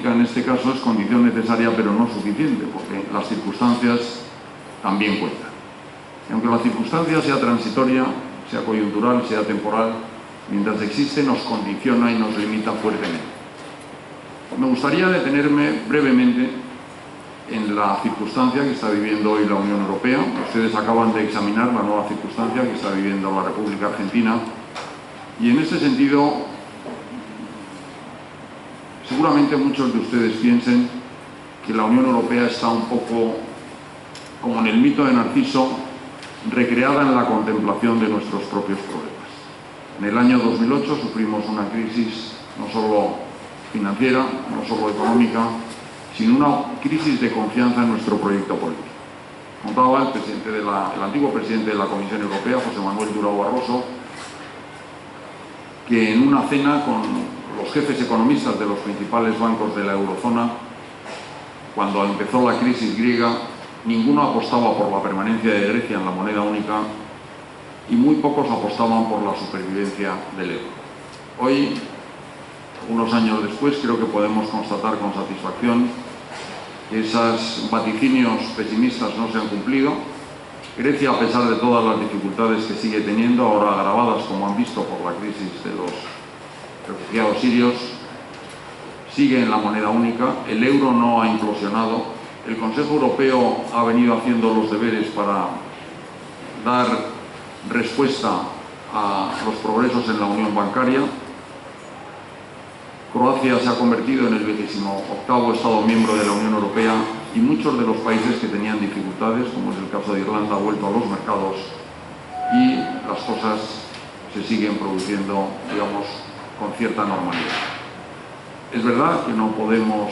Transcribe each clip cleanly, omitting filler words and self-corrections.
política en este caso es condición necesaria pero no suficiente, porque las circunstancias también cuentan. Y aunque la circunstancia sea transitoria, sea coyuntural, sea temporal, mientras existe nos condiciona y nos limita fuertemente. Me gustaría detenerme brevemente en la circunstancia que está viviendo hoy la Unión Europea. Ustedes acaban de examinar la nueva circunstancia que está viviendo la República Argentina y en ese sentido seguramente muchos de ustedes piensen que la Unión Europea está un poco como en el mito de Narciso, recreada en la contemplación de nuestros propios problemas. En el año 2008 sufrimos una crisis no solo financiera, no solo económica, sino una crisis de confianza en nuestro proyecto político. Contaba el antiguo presidente de la Comisión Europea, José Manuel Durão Barroso, que en una cena con los jefes economistas de los principales bancos de la eurozona, cuando empezó la crisis griega, ninguno apostaba por la permanencia de Grecia en la moneda única y muy pocos apostaban por la supervivencia del euro. Hoy, unos años después, creo que podemos constatar con satisfacción que esos vaticinios pesimistas no se han cumplido. Grecia, a pesar de todas las dificultades que sigue teniendo, ahora agravadas, como han visto, por la crisis de los refugiados sirios, sigue en la moneda única, el euro no ha implosionado, el Consejo Europeo ha venido haciendo los deberes para dar respuesta a los progresos en la unión bancaria. Croacia se ha convertido en el 28º Estado miembro de la Unión Europea y muchos de los países que tenían dificultades, como es el caso de Irlanda, han vuelto a los mercados y las cosas se siguen produciendo, digamos, con cierta normalidad. Es verdad que no podemos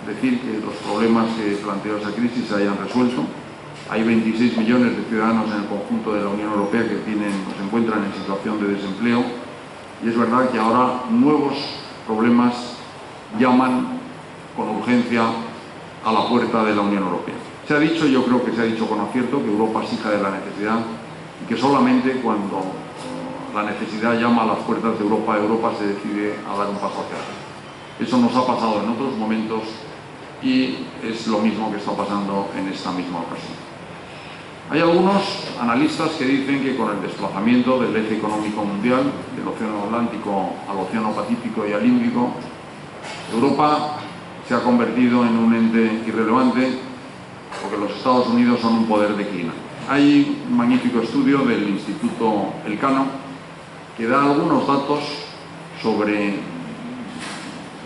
decir que los problemas que planteó esa crisis se hayan resuelto. Hay 26 millones de ciudadanos en el conjunto de la Unión Europea que se encuentran en situación de desempleo y es verdad que ahora nuevos problemas llaman con urgencia a la puerta de la Unión Europea. Se ha dicho, yo creo que se ha dicho con acierto, que Europa es hija de la necesidad y que solamente cuando la necesidad llama a las puertas de Europa, Europa se decide a dar un paso hacia atrás. Eso nos ha pasado en otros momentos y es lo mismo que está pasando en esta misma ocasión. Hay algunos analistas que dicen que con el desplazamiento del eje económico mundial, del Océano Atlántico al Océano Pacífico y al Índico, Europa se ha convertido en un ente irrelevante porque los Estados Unidos son un poder declinante. Hay un magnífico estudio del Instituto Elcano que da algunos datos sobre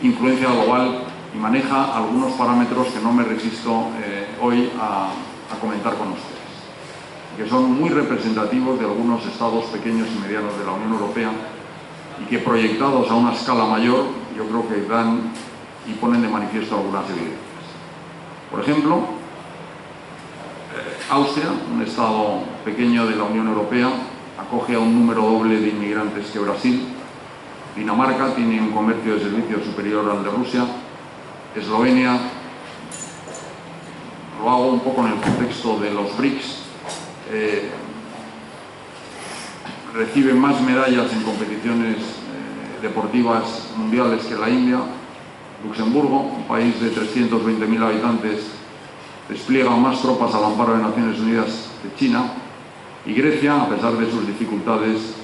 influencia global y maneja algunos parámetros que no me resisto hoy a comentar con ustedes, que son muy representativos de algunos estados pequeños y medianos de la Unión Europea y que proyectados a una escala mayor yo creo que dan y ponen de manifiesto algunas evidencias. Por ejemplo, Austria, un estado pequeño de la Unión Europea, acoge a un número doble de inmigrantes que Brasil. Dinamarca tiene un comercio de servicios superior al de Rusia. Eslovenia, lo hago un poco en el contexto de los BRICS, recibe más medallas en competiciones deportivas mundiales que la India. Luxemburgo, un país de 320.000 habitantes, despliega más tropas al amparo de Naciones Unidas que China. Y Grecia, a pesar de sus dificultades,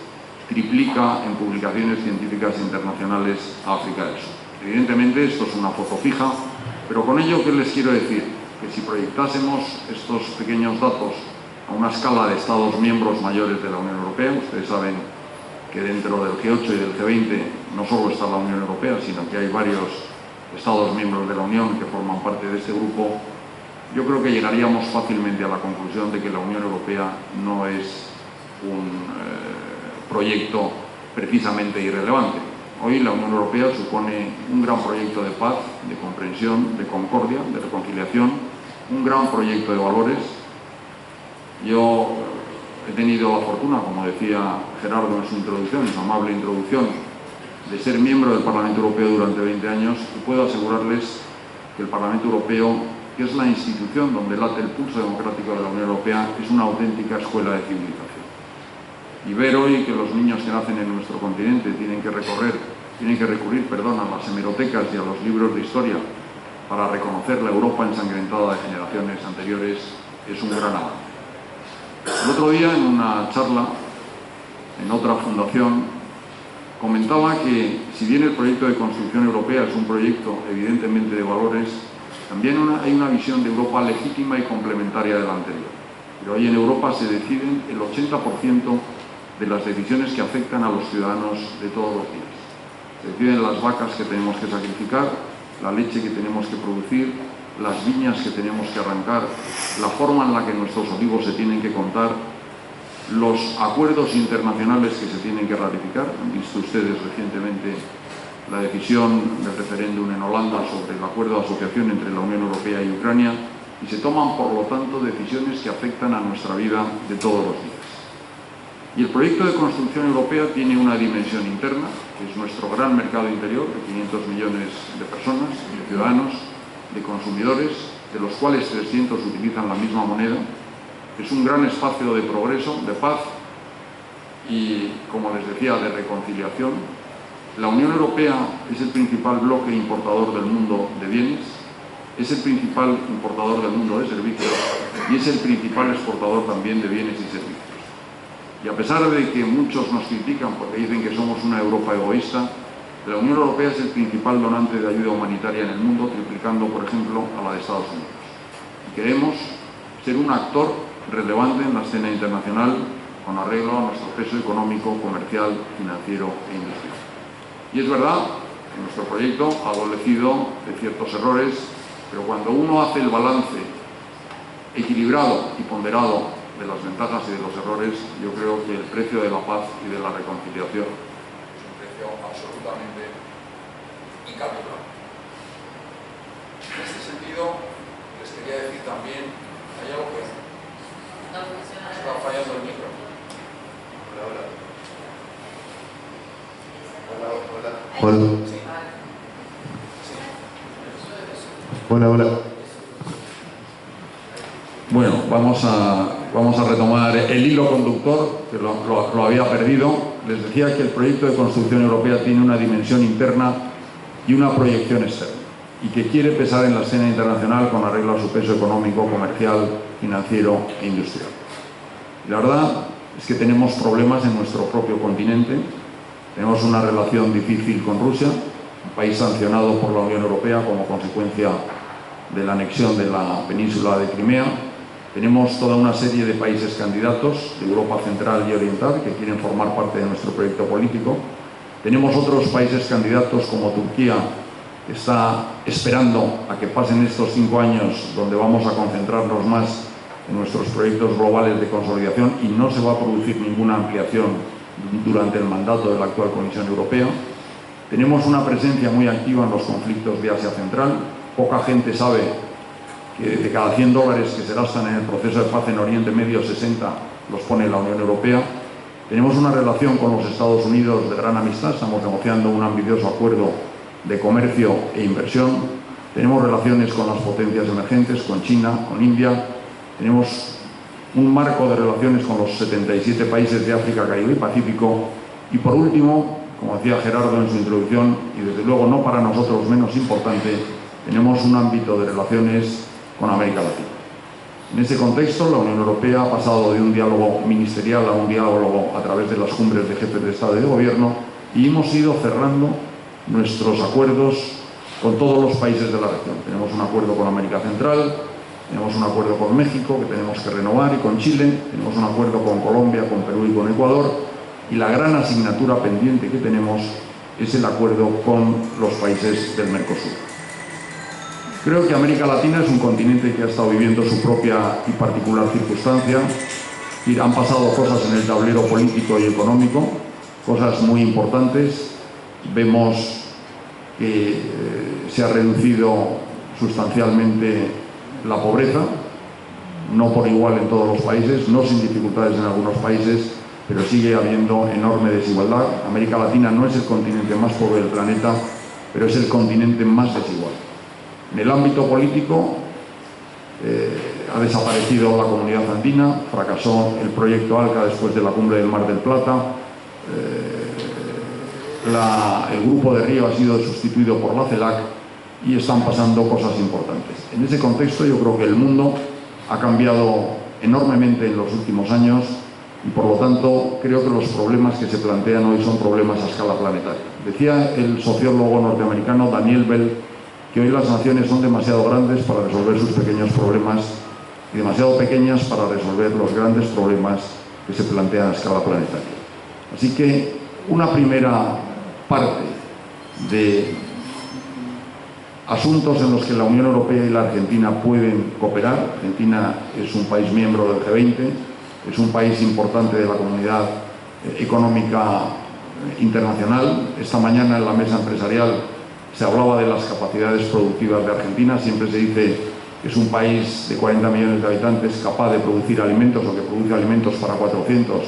triplica en publicaciones científicas internacionales a África del Sur. Evidentemente esto es una foto fija, pero con ello, ¿qué les quiero decir? Que si proyectásemos estos pequeños datos a una escala de Estados miembros mayores de la Unión Europea, ustedes saben que dentro del G8 y del G20 no solo está la Unión Europea, sino que hay varios Estados miembros de la Unión que forman parte de este grupo, yo creo que llegaríamos fácilmente a la conclusión de que la Unión Europea no es un proyecto precisamente irrelevante. Hoy la Unión Europea supone un gran proyecto de paz, de comprensión, de concordia, de reconciliación, un gran proyecto de valores. Yo he tenido la fortuna, como decía Gerardo en su introducción, en su amable introducción, de ser miembro del Parlamento Europeo durante 20 años y puedo asegurarles que el Parlamento Europeo, que es la institución donde late el pulso democrático de la Unión Europea, es una auténtica escuela de civilización. Y ver hoy que los niños que nacen en nuestro continente tienen que recurrir a las hemerotecas y a los libros de historia para reconocer la Europa ensangrentada de generaciones anteriores es un gran avance. El otro día, en una charla en otra fundación, comentaba que, si bien el proyecto de construcción europea es un proyecto evidentemente de valores, también hay una visión de Europa legítima y complementaria de la anterior. Pero hoy en Europa se deciden el 80% de las decisiones que afectan a los ciudadanos de todos los días. Se deciden las vacas que tenemos que sacrificar, la leche que tenemos que producir, las viñas que tenemos que arrancar, la forma en la que nuestros olivos se tienen que contar, los acuerdos internacionales que se tienen que ratificar. Han visto ustedes recientemente la decisión del referéndum en Holanda sobre el acuerdo de asociación entre la Unión Europea y Ucrania, y se toman, por lo tanto, decisiones que afectan a nuestra vida de todos los días. Y el proyecto de construcción europea tiene una dimensión interna, que es nuestro gran mercado interior, de 500 millones de personas, de ciudadanos, de consumidores, de los cuales 300 utilizan la misma moneda. Es un gran espacio de progreso, de paz y, como les decía, de reconciliación. La Unión Europea es el principal bloque importador del mundo de bienes, es el principal importador del mundo de servicios y es el principal exportador también de bienes y servicios. Y a pesar de que muchos nos critican porque dicen que somos una Europa egoísta, la Unión Europea es el principal donante de ayuda humanitaria en el mundo, triplicando, por ejemplo, a la de Estados Unidos. Y queremos ser un actor relevante en la escena internacional con arreglo a nuestro peso económico, comercial, financiero e industrial. Y es verdad que nuestro proyecto ha adolecido de ciertos errores, pero cuando uno hace el balance equilibrado y ponderado de las ventajas y de los errores, yo creo que el precio de la paz y de la reconciliación es un precio absolutamente incalculable. En este sentido, les quería decir también, hay algo que está fallando el micro. Hola. Hola. Bueno, vamos a retomar el hilo conductor, que lo había perdido. Les decía que el proyecto de construcción europea tiene una dimensión interna y una proyección externa, y que quiere pesar en la escena internacional con arreglo a su peso económico, comercial, financiero e industrial. La verdad es que tenemos problemas en nuestro propio continente. Tenemos una relación difícil con Rusia, un país sancionado por la Unión Europea como consecuencia de la anexión de la península de Crimea. Tenemos toda una serie de países candidatos de Europa Central y Oriental que quieren formar parte de nuestro proyecto político. Tenemos otros países candidatos como Turquía, que está esperando a que pasen estos 5 años donde vamos a concentrarnos más en nuestros proyectos globales de consolidación, y no se va a producir ninguna ampliación durante el mandato de la actual Comisión Europea. Tenemos una presencia muy activa en los conflictos de Asia Central. Poca gente sabe que de cada $100 que se gastan en el proceso de paz en Oriente Medio, 60 los pone la Unión Europea. Tenemos una relación con los Estados Unidos de gran amistad. Estamos negociando un ambicioso acuerdo de comercio e inversión. Tenemos relaciones con las potencias emergentes, con China, con India. Tenemos un marco de relaciones con los 77 países de África, Caribe y Pacífico. Y por último, como decía Gerardo en su introducción, y desde luego no para nosotros menos importante, tenemos un ámbito de relaciones con América Latina. En ese contexto, la Unión Europea ha pasado de un diálogo ministerial a un diálogo a través de las cumbres de jefes de Estado y de Gobierno, y hemos ido cerrando nuestros acuerdos con todos los países de la región. Tenemos un acuerdo con América Central, tenemos un acuerdo con México que tenemos que renovar, y con Chile, tenemos un acuerdo con Colombia, con Perú y con Ecuador, y la gran asignatura pendiente que tenemos es el acuerdo con los países del Mercosur. Creo que América Latina es un continente que ha estado viviendo su propia y particular circunstancia, y han pasado cosas en el tablero político y económico, cosas muy importantes. Vemos que se ha reducido sustancialmente la pobreza, no por igual en todos los países, no sin dificultades en algunos países, pero sigue habiendo enorme desigualdad. América Latina no es el continente más pobre del planeta, pero es el continente más desigual. En el ámbito político ha desaparecido la Comunidad Andina, fracasó el proyecto ALCA después de la cumbre del Mar del Plata, el Grupo de Río ha sido sustituido por la CELAC, y están pasando cosas importantes. En ese contexto yo creo que el mundo ha cambiado enormemente en los últimos años y por lo tanto creo que los problemas que se plantean hoy son problemas a escala planetaria. Decía el sociólogo norteamericano Daniel Bell que hoy las naciones son demasiado grandes para resolver sus pequeños problemas y demasiado pequeñas para resolver los grandes problemas que se plantean a escala planetaria. Así que una primera parte de asuntos en los que la Unión Europea y la Argentina pueden cooperar. Argentina es un país miembro del G20, es un país importante de la comunidad económica internacional. Esta mañana en la mesa empresarial se hablaba de las capacidades productivas de Argentina. Siempre se dice que es un país de 40 millones de habitantes capaz de producir alimentos o que produce alimentos para 400.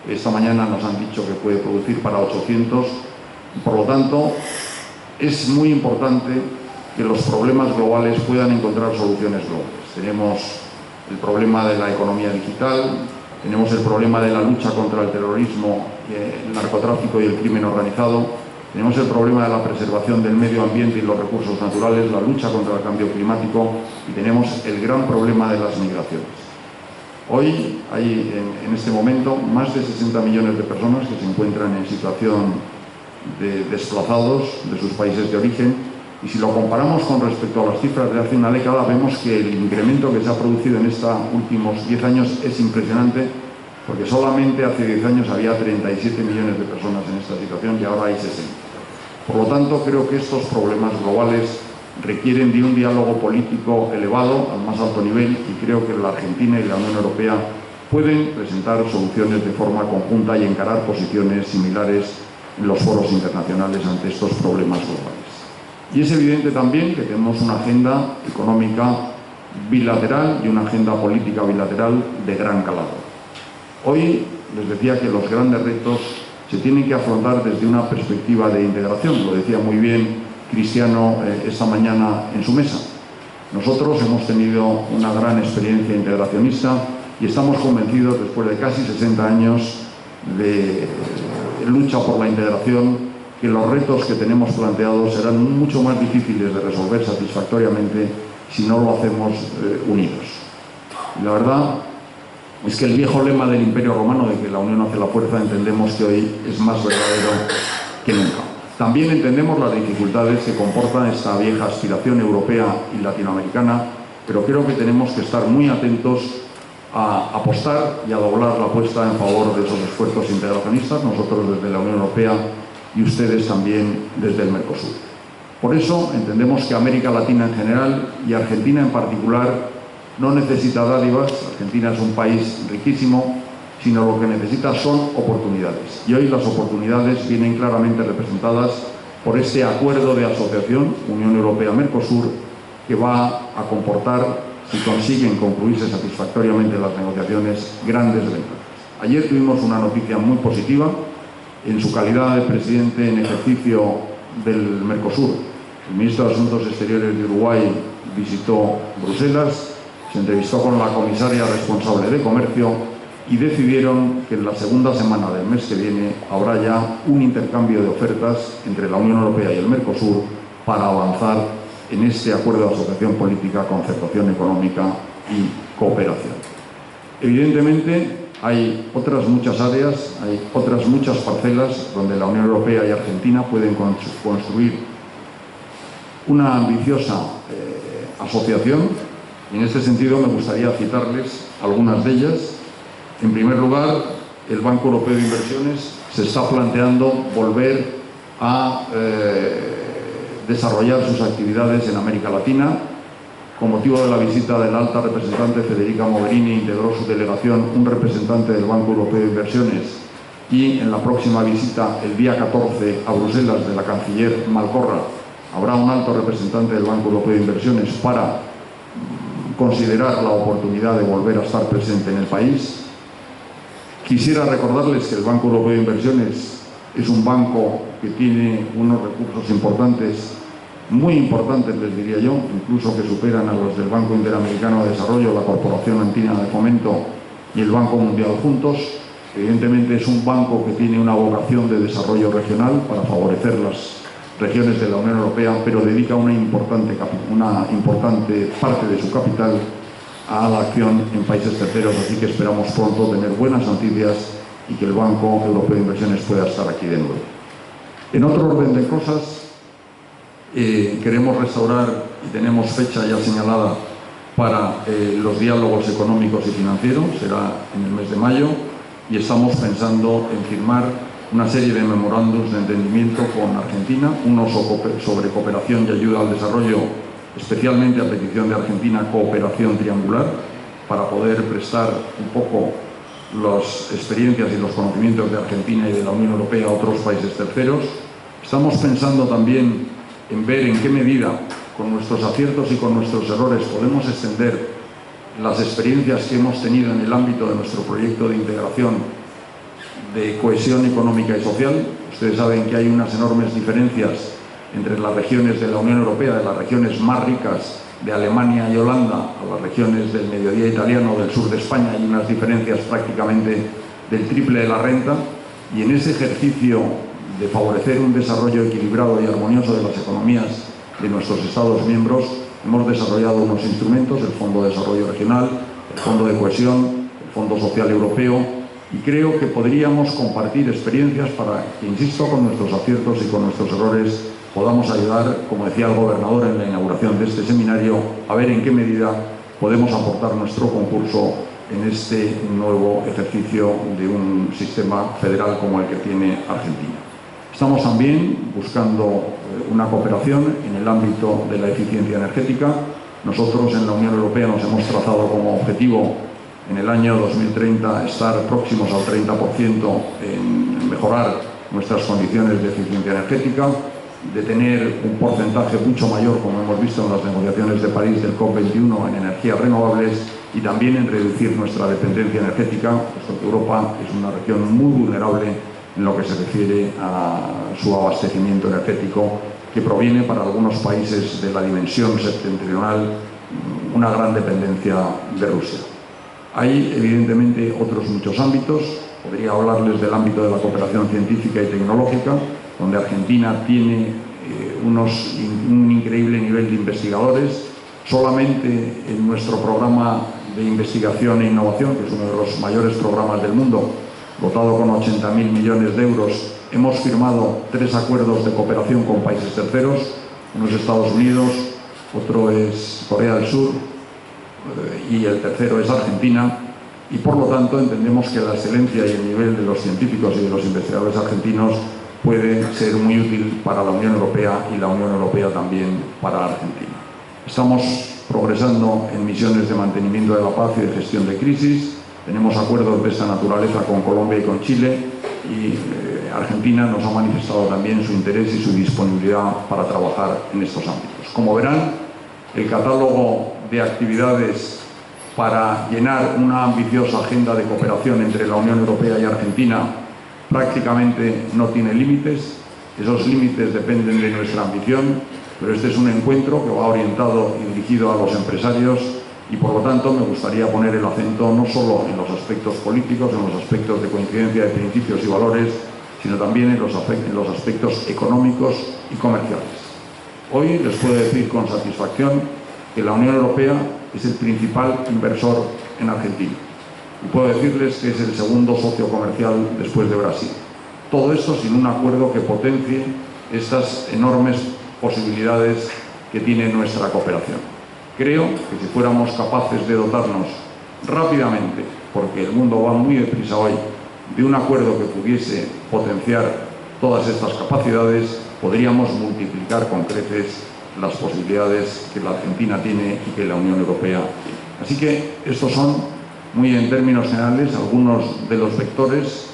Esta mañana nos han dicho que puede producir para 800. Por lo tanto, es muy importante que los problemas globales puedan encontrar soluciones globales. Tenemos el problema de la economía digital, tenemos el problema de la lucha contra el terrorismo, el narcotráfico y el crimen organizado, tenemos el problema de la preservación del medio ambiente y los recursos naturales, la lucha contra el cambio climático y tenemos el gran problema de las migraciones. Hoy hay en este momento más de 60 millones de personas que se encuentran en situación de desplazados de sus países de origen. Y si lo comparamos con respecto a las cifras de hace una década, vemos que el incremento que se ha producido en estos últimos 10 años es impresionante, porque solamente hace 10 años había 37 millones de personas en esta situación y ahora hay 60. Por lo tanto, creo que estos problemas globales requieren de un diálogo político elevado, al más alto nivel, y creo que la Argentina y la Unión Europea pueden presentar soluciones de forma conjunta y encarar posiciones similares en los foros internacionales ante estos problemas globales. Y es evidente también que tenemos una agenda económica bilateral y una agenda política bilateral de gran calado. Hoy les decía que los grandes retos se tienen que afrontar desde una perspectiva de integración. Lo decía muy bien Cristiano esta mañana en su mesa. Nosotros hemos tenido una gran experiencia integracionista y estamos convencidos, después de casi 60 años de lucha por la integración, que los retos que tenemos planteados serán mucho más difíciles de resolver satisfactoriamente si no lo hacemos unidos. Y la verdad es que el viejo lema del Imperio Romano de que la unión hace la fuerza entendemos que hoy es más verdadero que nunca. También entendemos las dificultades que comporta esta vieja aspiración europea y latinoamericana, pero creo que tenemos que estar muy atentos a apostar y a doblar la apuesta en favor de esos esfuerzos integracionistas, nosotros desde la Unión Europea y ustedes también desde el Mercosur. Por eso entendemos que América Latina en general y Argentina en particular no necesita dádivas. Argentina es un país riquísimo, sino lo que necesita son oportunidades. Y hoy las oportunidades vienen claramente representadas por este acuerdo de asociación Unión Europea-Mercosur que va a comportar, si consiguen concluirse satisfactoriamente las negociaciones, grandes ventajas. Ayer tuvimos una noticia muy positiva. En su calidad de presidente en ejercicio del Mercosur, el ministro de Asuntos Exteriores de Uruguay visitó Bruselas, se entrevistó con la comisaria responsable de Comercio y decidieron que en la segunda semana del mes que viene habrá ya un intercambio de ofertas entre la Unión Europea y el Mercosur para avanzar en este acuerdo de asociación política, concertación económica y cooperación. Evidentemente, hay otras muchas áreas, hay otras muchas parcelas donde la Unión Europea y Argentina pueden construir una ambiciosa asociación. Y en este sentido me gustaría citarles algunas de ellas. En primer lugar, el Banco Europeo de Inversiones se está planteando volver a desarrollar sus actividades en América Latina. Con motivo de la visita de la alta representante Federica Mogherini, integró su delegación un representante del Banco Europeo de Inversiones y en la próxima visita, el día 14, a Bruselas, de la canciller Malcorra, habrá un alto representante del Banco Europeo de Inversiones para considerar la oportunidad de volver a estar presente en el país. Quisiera recordarles que el Banco Europeo de Inversiones es un banco que tiene unos recursos importantes, muy importantes, les diría yo, incluso que superan a los del Banco Interamericano de Desarrollo, la Corporación Andina de Fomento y el Banco Mundial juntos. Evidentemente es un banco que tiene una vocación de desarrollo regional para favorecer regiones de la Unión Europea, pero dedica una importante parte de su capital a la acción en países terceros, así que esperamos pronto tener buenas noticias y que el Banco Europeo de Inversiones pueda estar aquí de nuevo. En otro orden de cosas, queremos restaurar y tenemos fecha ya señalada para los diálogos económicos y financieros, será en el mes de mayo, y estamos pensando en firmar una serie de memorándums de entendimiento con Argentina, uno sobre cooperación y ayuda al desarrollo, especialmente a petición de Argentina, cooperación triangular, para poder prestar un poco las experiencias y los conocimientos de Argentina y de la Unión Europea a otros países terceros. Estamos pensando también en ver en qué medida, con nuestros aciertos y con nuestros errores, podemos extender las experiencias que hemos tenido en el ámbito de nuestro proyecto de integración de cohesión económica y social. Ustedes saben que hay unas enormes diferencias entre las regiones de la Unión Europea, de las regiones más ricas de Alemania y Holanda, a las regiones del mediodía italiano, del sur de España, hay unas diferencias prácticamente del triple de la renta, y en ese ejercicio de favorecer un desarrollo equilibrado y armonioso de las economías de nuestros Estados miembros, hemos desarrollado unos instrumentos, el Fondo de Desarrollo Regional, el Fondo de Cohesión, el Fondo Social Europeo, y creo que podríamos compartir experiencias para que, insisto, con nuestros aciertos y con nuestros errores podamos ayudar, como decía el gobernador en la inauguración de este seminario, a ver en qué medida podemos aportar nuestro concurso en este nuevo ejercicio de un sistema federal como el que tiene Argentina. Estamos también buscando una cooperación en el ámbito de la eficiencia energética. Nosotros en la Unión Europea nos hemos trazado como objetivo en el año 2030 estar próximos al 30% en mejorar nuestras condiciones de eficiencia energética, de tener un porcentaje mucho mayor, como hemos visto en las negociaciones de París del COP21, en energías renovables, y también en reducir nuestra dependencia energética, puesto que Europa es una región muy vulnerable en lo que se refiere a su abastecimiento energético, que proviene para algunos países de la dimensión septentrional una gran dependencia de Rusia. Hay evidentemente otros muchos ámbitos. Podría hablarles del ámbito de la cooperación científica y tecnológica, donde Argentina tiene un increíble nivel de investigadores. Solamente en nuestro programa de investigación e innovación, que es uno de los mayores programas del mundo, dotado con 80.000 millones de euros, hemos firmado 3 acuerdos de cooperación con países terceros. Uno es Estados Unidos, otro es Corea del Sur y el tercero es Argentina. Y por lo tanto entendemos que la excelencia y el nivel de los científicos y de los investigadores argentinos puede ser muy útil para la Unión Europea y la Unión Europea también para Argentina. Estamos progresando en misiones de mantenimiento de la paz y de gestión de crisis. Tenemos acuerdos de esta naturaleza con Colombia y con Chile, y Argentina nos ha manifestado también su interés y su disponibilidad para trabajar en estos ámbitos. Como verán, el catálogo de actividades para llenar una ambiciosa agenda de cooperación entre la Unión Europea y Argentina prácticamente no tiene límites. Esos límites dependen de nuestra ambición, pero este es un encuentro que va orientado y dirigido a los empresarios, y por lo tanto me gustaría poner el acento no solo en los aspectos políticos, en los aspectos de coincidencia de principios y valores, sino también en los aspectos económicos y comerciales. Hoy les puedo decir con satisfacción que la Unión Europea es el principal inversor en Argentina, y puedo decirles que es el segundo socio comercial después de Brasil. Todo esto sin un acuerdo que potencie estas enormes posibilidades que tiene nuestra cooperación. Creo que si fuéramos capaces de dotarnos rápidamente, porque el mundo va muy deprisa hoy, de un acuerdo que pudiese potenciar todas estas capacidades, podríamos multiplicar con creces las posibilidades que la Argentina tiene y que la Unión Europea tiene. Así que estos son, muy en términos generales, algunos de los vectores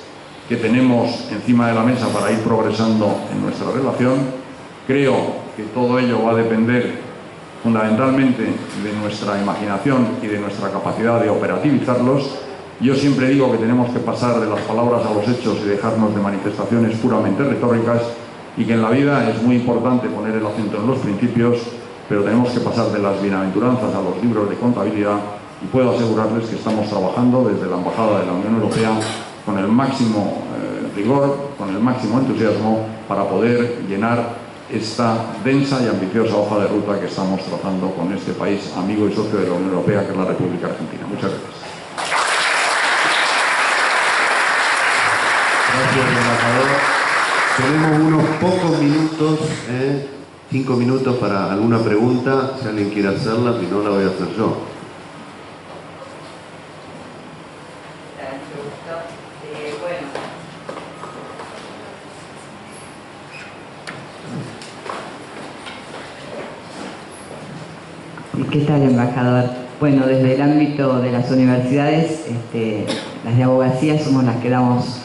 que tenemos encima de la mesa para ir progresando en nuestra relación. Creo que todo ello va a depender fundamentalmente de nuestra imaginación y de nuestra capacidad de operativizarlos. Yo siempre digo que tenemos que pasar de las palabras a los hechos y dejarnos de manifestaciones puramente retóricas, y que en la vida es muy importante poner el acento en los principios, pero tenemos que pasar de las bienaventuranzas a los libros de contabilidad, y puedo asegurarles que estamos trabajando desde la Embajada de la Unión Europea con el máximo rigor, con el máximo entusiasmo, para poder llenar esta densa y ambiciosa hoja de ruta que estamos trazando con este país amigo y socio de la Unión Europea, que es la República Argentina. Muchas gracias. Gracias, embajador. Tenemos unos pocos minutos, 5 minutos para alguna pregunta, si alguien quiere hacerla, si no la voy a hacer yo. ¿Qué tal, embajador? Bueno, desde el ámbito de las universidades, las de abogacía somos las que damos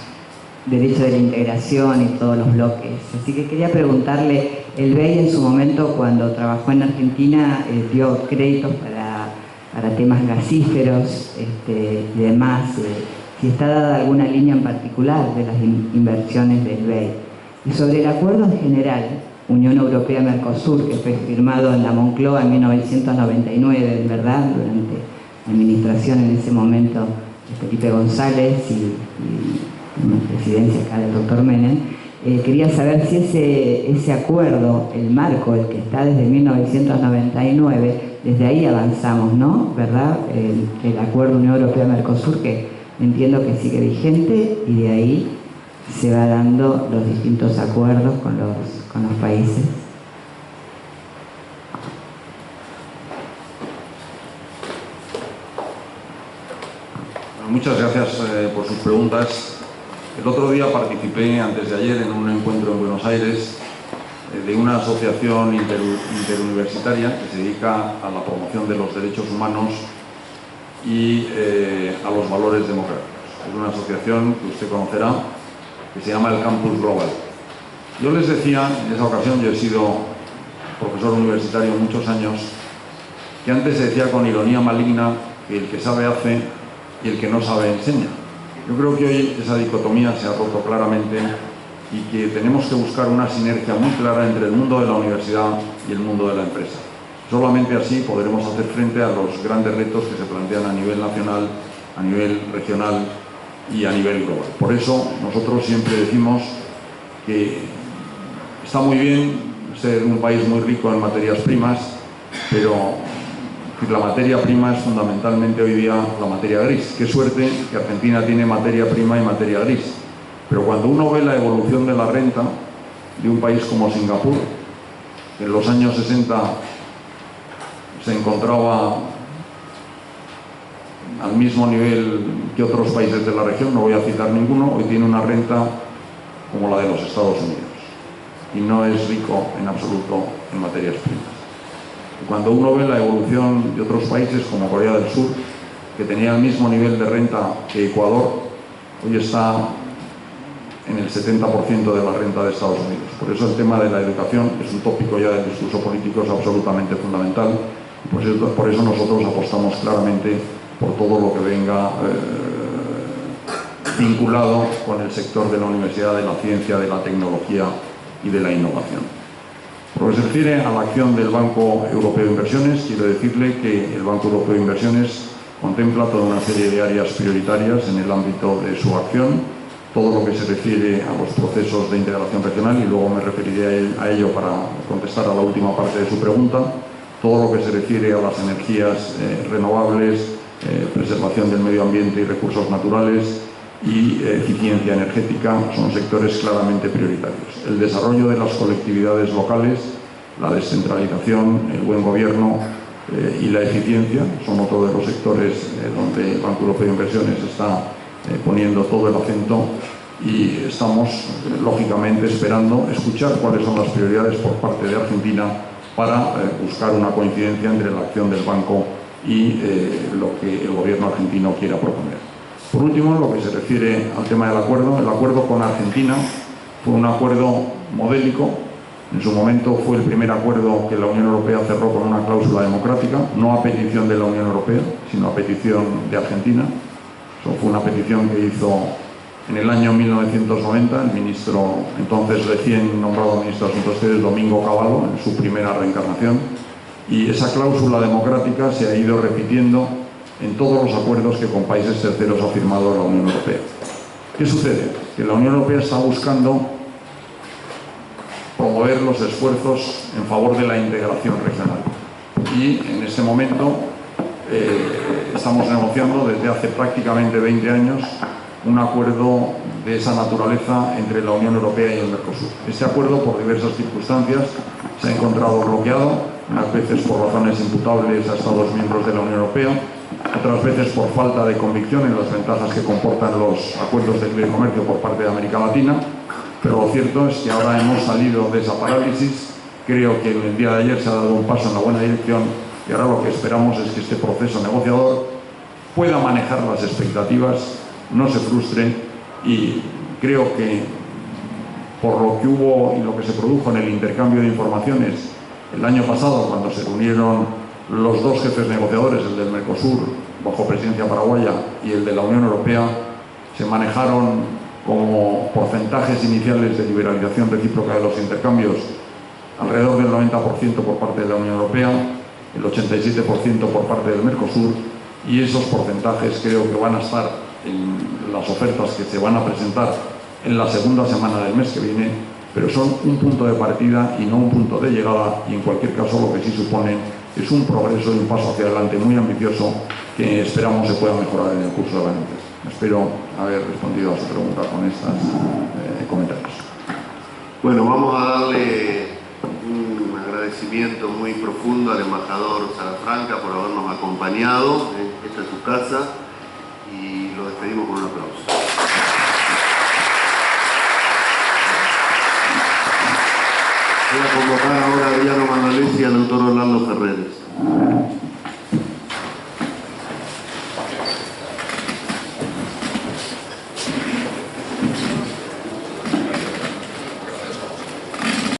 derecho de la integración y todos los bloques. Así que quería preguntarle, el BEI en su momento, cuando trabajó en Argentina, dio créditos para temas gasíferos y demás. Si está dada alguna línea en particular de las inversiones del BEI. Y sobre el acuerdo en general, Unión Europea-Mercosur, que fue firmado en la Moncloa en 1999, ¿verdad?, durante la administración en ese momento de Felipe González y la presidencia acá del doctor Menem. Quería saber si ese acuerdo, el marco, el que está desde 1999, desde ahí avanzamos, ¿no?, ¿verdad?, el acuerdo Unión Europea-Mercosur, que entiendo que sigue vigente, y de ahí se va dando los distintos acuerdos con los países. Bueno, muchas gracias por sus preguntas. El otro día participé, antes de ayer, en un encuentro en Buenos Aires de una asociación interuniversitaria que se dedica a la promoción de los derechos humanos y a los valores democráticos. Es una asociación que usted conocerá, que se llama el Campus Global. Yo les decía, en esa ocasión, yo he sido profesor universitario muchos años, que antes se decía con ironía maligna que el que sabe hace y el que no sabe enseña. Yo creo que hoy esa dicotomía se ha roto claramente y que tenemos que buscar una sinergia muy clara entre el mundo de la universidad y el mundo de la empresa. Solamente así podremos hacer frente a los grandes retos que se plantean a nivel nacional, a nivel regional y a nivel global. Por eso nosotros siempre decimos que está muy bien ser un país muy rico en materias primas, pero la materia prima es fundamentalmente hoy día la materia gris. Qué suerte que Argentina tiene materia prima y materia gris. Pero cuando uno ve la evolución de la renta de un país como Singapur, que en los años 60 se encontraba al mismo nivel que otros países de la región, no voy a citar ninguno, hoy tiene una renta como la de los Estados Unidos y no es rico en absoluto en materias primas. Y cuando uno ve la evolución de otros países como Corea del Sur, que tenía el mismo nivel de renta que Ecuador, hoy está en el 70% de la renta de Estados Unidos. Por eso el tema de la educación es un tópico ya del discurso político, es absolutamente fundamental. Por eso nosotros apostamos claramente por todo lo que venga vinculado con el sector de la universidad, de la ciencia, de la tecnología y de la innovación. Por lo que se refiere a la acción del Banco Europeo de Inversiones, quiero decirle que el Banco Europeo de Inversiones contempla toda una serie de áreas prioritarias en el ámbito de su acción, todo lo que se refiere a los procesos de integración regional, y luego me referiré a ello para contestar a la última parte de su pregunta, todo lo que se refiere a las energías renovables, preservación del medio ambiente y recursos naturales y eficiencia energética son sectores claramente prioritarios. El desarrollo de las colectividades locales, la descentralización, el buen gobierno y la eficiencia son otro de los sectores donde el Banco Europeo de Inversiones está poniendo todo el acento, y estamos lógicamente esperando escuchar cuáles son las prioridades por parte de Argentina para buscar una coincidencia entre la acción del banco y lo que el gobierno argentino quiera proponer. Por último, lo que se refiere al tema del acuerdo, el acuerdo con Argentina fue un acuerdo modélico. En su momento fue el primer acuerdo que la Unión Europea cerró con una cláusula democrática, no a petición de la Unión Europea, sino a petición de Argentina. Eso fue una petición que hizo en el año 1990 el ministro, entonces recién nombrado ministro de Asuntos Exteriores, Domingo Cavallo, en su primera reencarnación. Y esa cláusula democrática se ha ido repitiendo en todos los acuerdos que con países terceros ha firmado la Unión Europea. ¿Qué sucede? Que la Unión Europea está buscando promover los esfuerzos en favor de la integración regional. Y en este momento estamos negociando desde hace prácticamente 20 años un acuerdo de esa naturaleza entre la Unión Europea y el Mercosur. Este acuerdo, por diversas circunstancias, se ha encontrado bloqueado, unas veces por razones imputables a Estados miembros de la Unión Europea, otras veces por falta de convicción en las ventajas que comportan los acuerdos de libre comercio por parte de América Latina, pero lo cierto es que ahora hemos salido de esa parálisis. Creo que en el día de ayer se ha dado un paso en la buena dirección y ahora lo que esperamos es que este proceso negociador pueda manejar las expectativas, no se frustre, y creo que por lo que hubo y lo que se produjo en el intercambio de informaciones el año pasado, cuando se reunieron los dos jefes negociadores, el del Mercosur bajo presidencia paraguaya y el de la Unión Europea, se manejaron como porcentajes iniciales de liberalización recíproca de los intercambios alrededor del 90% por parte de la Unión Europea, el 87% por parte del Mercosur, y esos porcentajes creo que van a estar en las ofertas que se van a presentar en la segunda semana del mes que viene, pero son un punto de partida y no un punto de llegada, y en cualquier caso lo que sí suponen es un progreso y un paso hacia adelante muy ambicioso que esperamos se pueda mejorar en el curso de la negociación. Espero haber respondido a su pregunta con estos comentarios. Bueno, vamos a darle un agradecimiento muy profundo al embajador Salafranca por habernos acompañado. Esta es su casa y lo despedimos con un aplauso. Voy a convocar ahora a Adriano Manalesi y al doctor Orlando Ferreres.